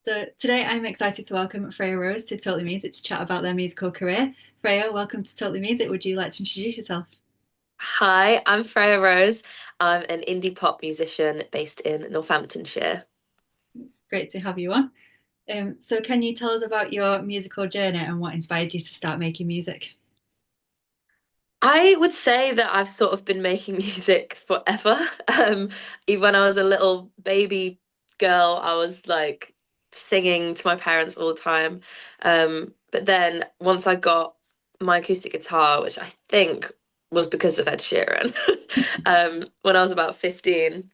So today I'm excited to welcome Freya Rose to Totally Music to chat about their musical career. Freya, welcome to Totally Music. Would you like to introduce yourself? Hi, I'm Freya Rose. I'm an indie pop musician based in Northamptonshire. It's great to have you on. So can you tell us about your musical journey and what inspired you to start making music? I would say that I've sort of been making music forever. Even when I was a little baby girl, I was like singing to my parents all the time. But then once I got my acoustic guitar, which I think was because of Ed Sheeran, when I was about 15,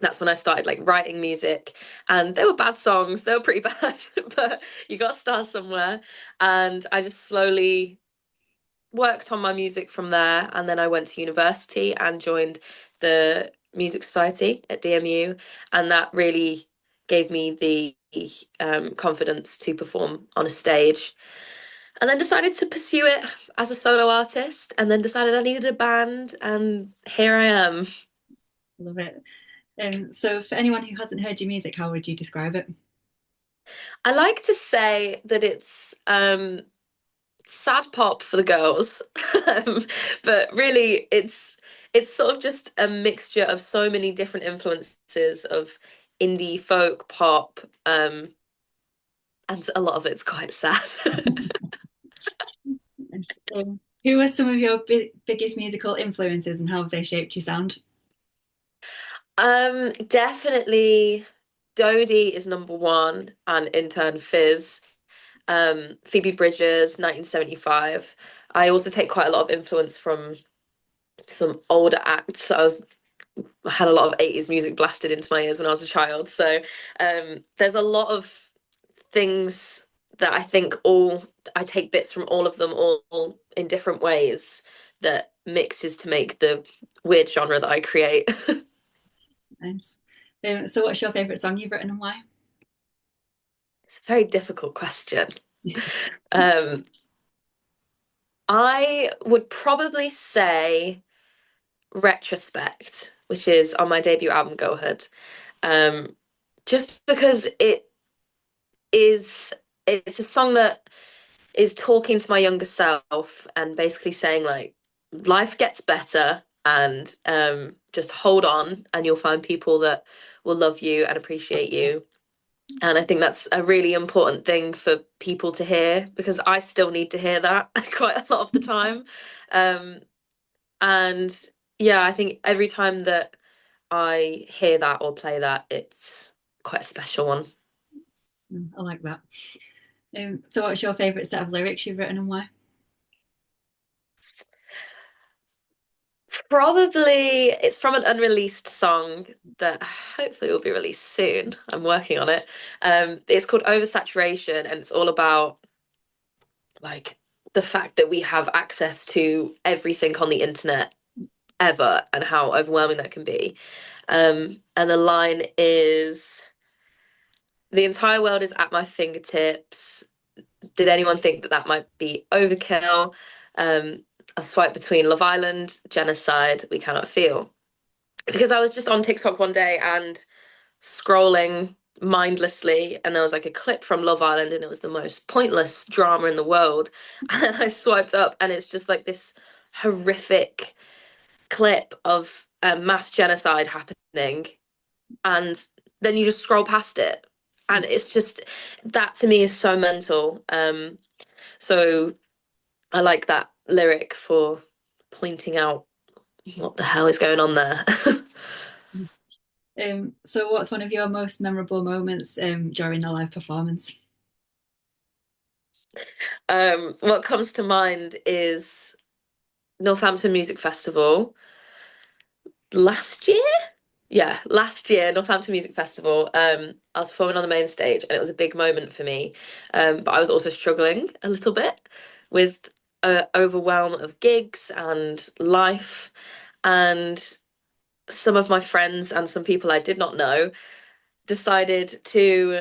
that's when I started like writing music, and they were bad songs. They were pretty bad, but you got to start somewhere. And I just slowly worked on my music from there, and then I went to university and joined the Music Society at DMU, and that really gave me the confidence to perform on a stage. And then decided to pursue it as a solo artist, and then decided I needed a band, and here I am. Love it. So for anyone who hasn't heard your music, how would you describe it? I like to say that it's sad pop for the girls. Um, but really it's sort of just a mixture of so many different influences of indie folk pop, and a lot of it's quite sad. Who are some of your biggest musical influences and how have they shaped your sound? Definitely Dodie is number one, and in turn Fizz. Phoebe Bridgers, 1975. I also take quite a lot of influence from some older acts. I had a lot of 80s music blasted into my ears when I was a child. So there's a lot of things that I think all I take bits from all of them, all in different ways, that mixes to make the weird genre that I create. Nice. So what's your favourite song you've written and why? It's a very difficult question. Um, I would probably say Retrospect, which is on my debut album, Go Ahead. Um, just because is it's a song that is talking to my younger self and basically saying like life gets better, and just hold on and you'll find people that will love you and appreciate you. And I think that's a really important thing for people to hear, because I still need to hear that quite a lot of the time. Um, and yeah, I think every time that I hear that or play that, it's quite a special one. I like that. So what's your favourite set of lyrics you've written and why? Probably it's from an unreleased song that hopefully will be released soon. I'm working on it. It's called Oversaturation, and it's all about like the fact that we have access to everything on the internet ever and how overwhelming that can be. And the line is, the entire world is at my fingertips. Did anyone think that that might be overkill? I swipe between Love Island, genocide, we cannot feel. Because I was just on TikTok one day and scrolling mindlessly, and there was like a clip from Love Island, and it was the most pointless drama in the world. And then I swiped up, and it's just like this horrific clip of mass genocide happening, and then you just scroll past it, and it's just that to me is so mental. So I like that lyric for pointing out what the hell is going on there. So what's one of your most memorable moments during a live performance? What comes to mind is Northampton Music Festival last year. Yeah, last year, Northampton Music Festival. I was performing on the main stage, and it was a big moment for me. But I was also struggling a little bit with overwhelm of gigs and life, and some of my friends and some people I did not know decided to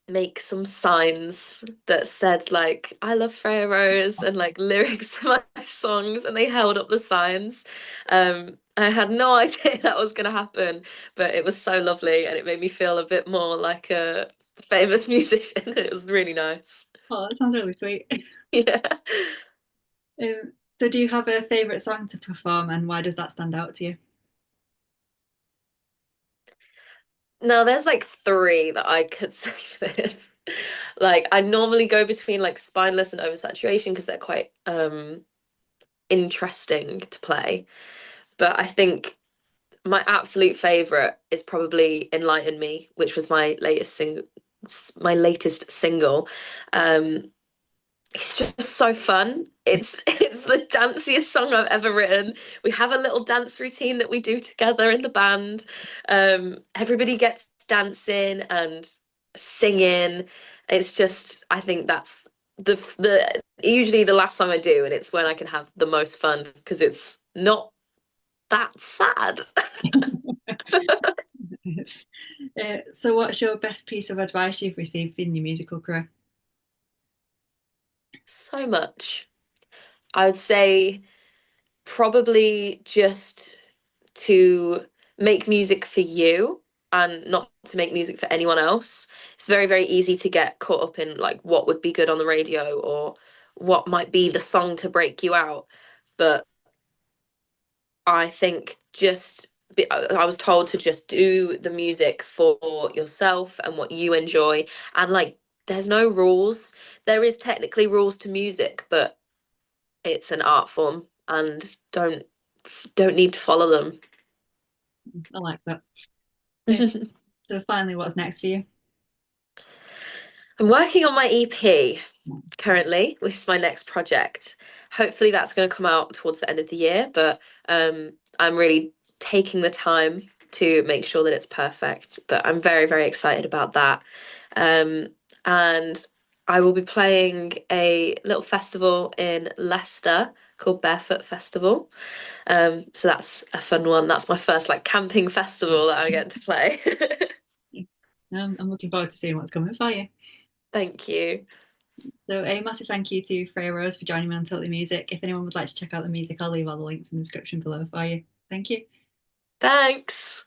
make some signs that said like "I love Freya Rose" and like lyrics to my songs, and they held up the signs. I had no idea that was going to happen, but it was so lovely, and it made me feel a bit more like famous musician. It was really nice. Oh, that sounds really sweet. Yeah. So do you have a favorite song to perform, and why does that stand out to you? Now there's like three that I could say this. Like I normally go between like spineless and oversaturation because they're quite interesting to play. But I think my absolute favorite is probably Enlighten Me, which was my latest single. Um it's just so fun. It's the danciest song I've ever written. We have a little dance routine that we do together in the band. Everybody gets dancing and singing. It's just I think that's the usually the last song I do, and it's when I can have the most fun because it's not that sad. Yes. So what's your best piece of advice you've received in your musical career? So much. I would say probably just to make music for you and not to make music for anyone else. It's very, very easy to get caught up in like what would be good on the radio or what might be the song to break you out. But I think I was told to just do the music for yourself and what you enjoy. And like, there's no rules. There is technically rules to music, but it's an art form and don't need to follow them. I like that. Uh, so finally, what's next for you? I'm working on my EP currently, which is my next project. Hopefully that's going to come out towards the end of the year, but I'm really taking the time to make sure that it's perfect. But I'm very, very excited about that. Um, and I will be playing a little festival in Leicester called Barefoot Festival. So that's a fun one. That's my first like camping festival that I get to play. Yes. I'm looking forward to seeing what's coming for you. Thank you. So a massive thank you to Freya Rose for joining me on Totally Music. If anyone would like to check out the music, I'll leave all the links in the description below for you. Thank you. Thanks.